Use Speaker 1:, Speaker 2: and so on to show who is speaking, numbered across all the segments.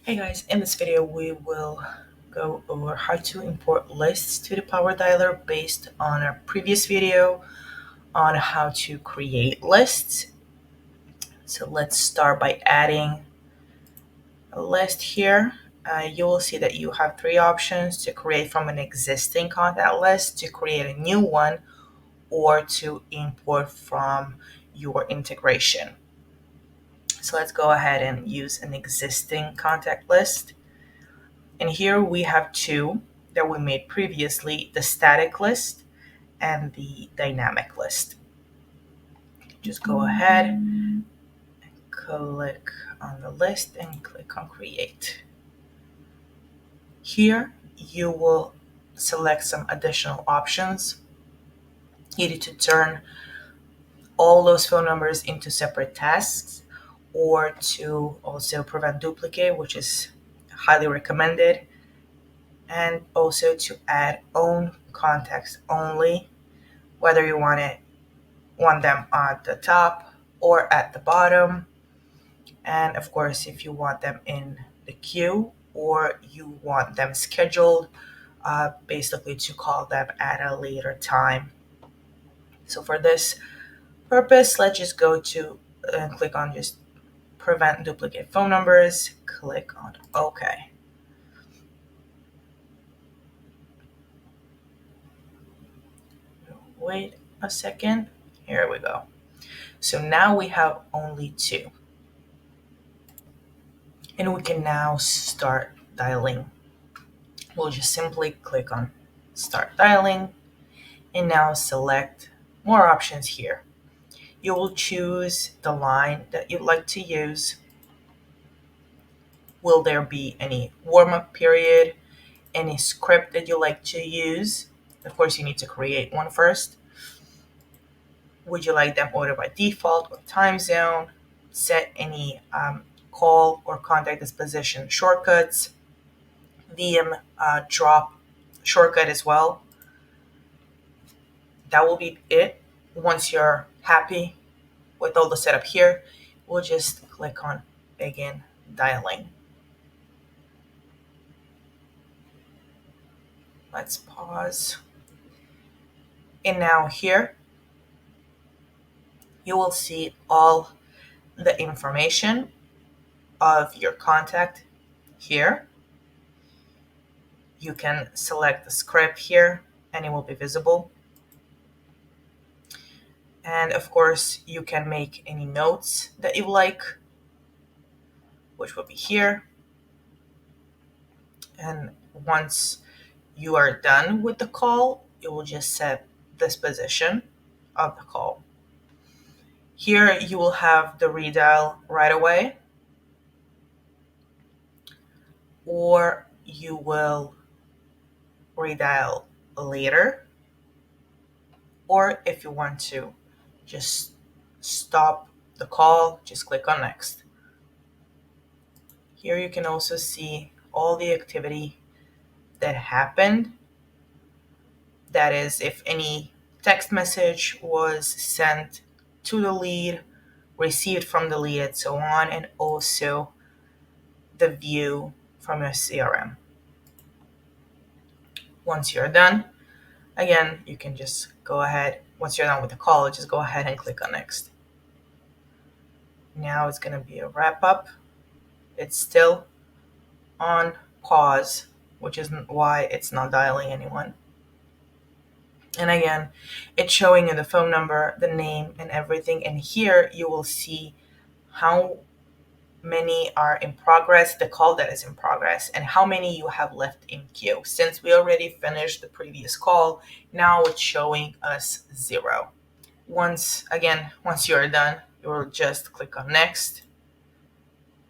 Speaker 1: Hey guys, in this video we will go over how to import lists to the PowerDialer based on our previous video on how to create lists. So let's start by adding a list here. You will see that you have three options: to create from an existing contact list, to create a new one, or to import from your integration. So let's go ahead and use an existing contact list. And here we have two that we made previously, the static list and the dynamic list. Just go ahead and click on the list and click on create. Here you will select some additional options, either to turn all those phone numbers into separate tasks or to also prevent duplicate, which is highly recommended, and also to add own contacts only, whether you want them at the top or at the bottom, and of course if you want them in the queue or you want them scheduled, basically to call them at a later time. So for this purpose, let's just go to and click on just prevent duplicate phone numbers, click on OK. Wait a second, here we go. So now we have only two. And we can now start dialing. We'll just simply click on start dialing and now select more options here. You will choose the line that you'd like to use. Will there be any warm-up period, any script that you like to use? Of course, you need to create one first. Would you like them ordered by default or time zone? Set any call or contact disposition shortcuts, VM drop shortcut as well. That will be it. Once you're happy with all the setup here, we'll just click on begin dialing. Let's pause. And now here, you will see all the information of your contact here. You can select the script here and it will be visible. And of course, you can make any notes that you like, which will be here. And once you are done with the call, you will just set this position of the call. Here you will have the redial right away, or you will redial later, or if you want to just stop the call, just click on next. Here you can also see all the activity that happened. That is, if any text message was sent to the lead, received from the lead, and so on, and also the view from your CRM. Once you're done, again, you can just go ahead. Once you're done with the call, just go ahead and click on next. Now it's going to be a wrap up. It's still on pause, which is why it's not dialing anyone. And again, it's showing you the phone number, the name, and everything. And here you will see how many are in progress, the call that is in progress, and how many you have left in queue. Since we already finished the previous call, now it's showing us 0. Once you're done, you will just click on next,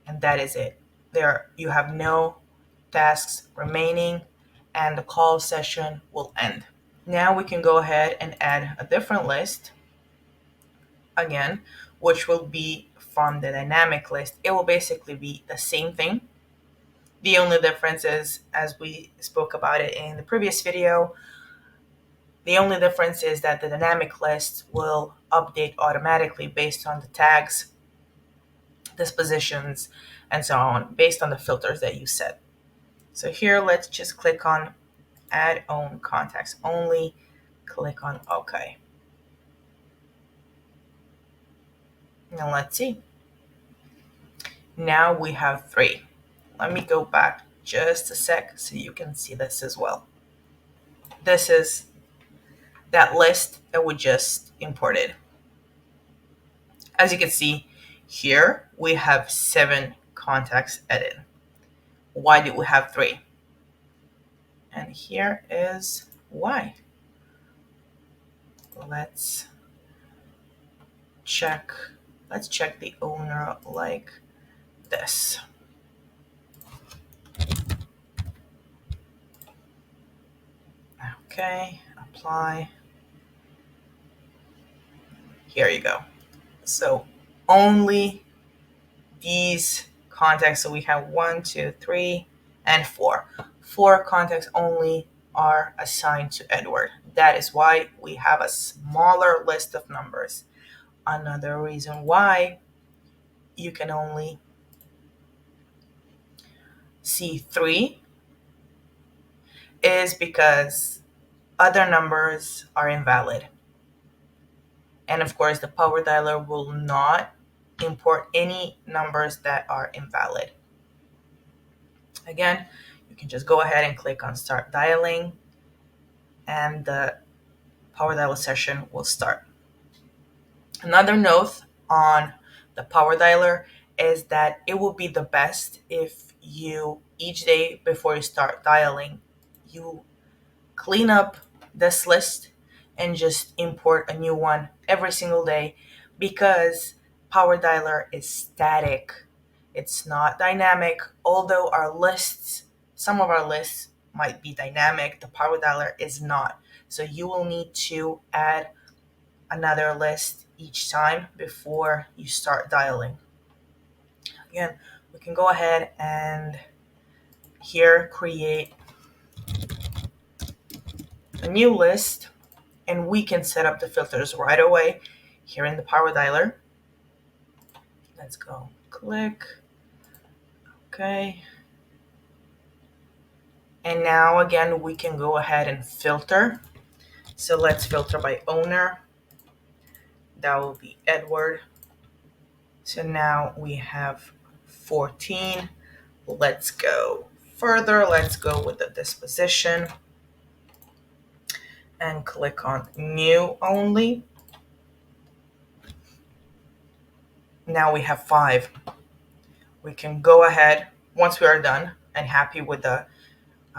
Speaker 1: and that is it. There, you have no tasks remaining, and the call session will end. Now we can go ahead and add a different list again, which will be from the dynamic list. It will basically be the same thing. The only difference is, as we spoke about it in the previous video, the only difference is that the dynamic list will update automatically based on the tags dispositions, and so on based on the filters that you set. So here, let's just click on add own contacts only, click on OK. Now let's see. Now we have 3. Let me go back just a sec so you can see this as well. This is that list that we just imported. As you can see here, we have 7 contacts added. Why do we have 3? And here is why. Let's check the owner like this. Okay, apply. Here you go. So only these contacts, so we have 1, 2, 3, and 4. 4 contacts only are assigned to Edward. That is why we have a smaller list of numbers. Another reason why you can only see 3 is because other numbers are invalid. And of course, the PowerDialer will not import any numbers that are invalid. Again, you can just go ahead and click on Start Dialing, and the PowerDialer session will start. Another note on the PowerDialer is that it will be the best if you, each day before you start dialing, you clean up this list and just import a new one every single day, because PowerDialer is static. It's not dynamic. Although some of our lists might be dynamic, the PowerDialer is not. So you will need to add another list each time before you start dialing. Again, we can go ahead and here create a new list, and we can set up the filters right away here in the PowerDialer. Let's go click. Okay. And now again, we can go ahead and filter. So let's filter by owner. That will be Edward. So now we have 14. Let's go further. Let's go with the disposition and click on new only. Now we have 5. We can go ahead, once we are done and happy with the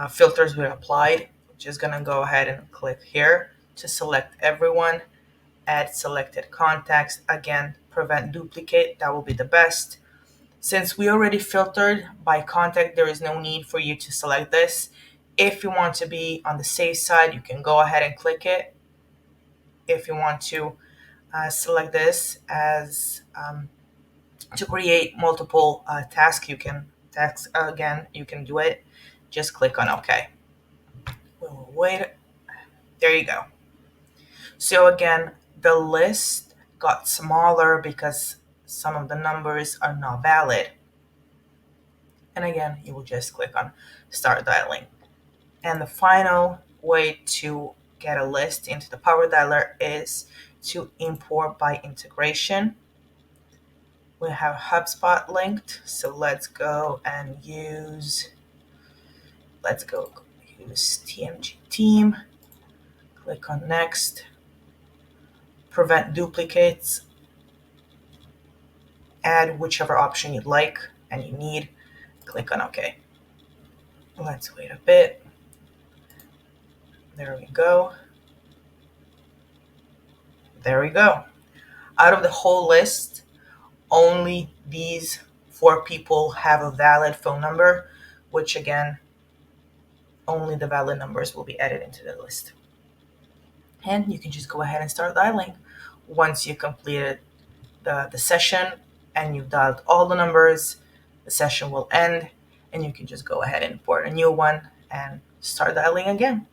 Speaker 1: filters we applied, just gonna go ahead and click here to select everyone, add selected contacts. Again, prevent duplicate, that will be the best. Since we already filtered by contact, there is no need for you to select this. If you want to be on the safe side, you can go ahead and click it. If you want to select this as to create multiple tasks, you can do it. Just click on OK. We'll wait. There you go. So again, the list got smaller because some of the numbers are not valid. And again, you will just click on Start Dialing. And the final way to get a list into the PowerDialer is to import by integration. We have HubSpot linked, so let's go use TMG Team. Click on Next. Prevent duplicates. Add whichever option you'd like and you need. Click on OK. Let's wait a bit. There we go. There we go. Out of the whole list, only these 4 people have a valid phone number, which again, only the valid numbers will be added into the list. And you can just go ahead and start dialing. Once you completed the session and you've dialed all the numbers, the session will end and you can just go ahead and import a new one and start dialing again.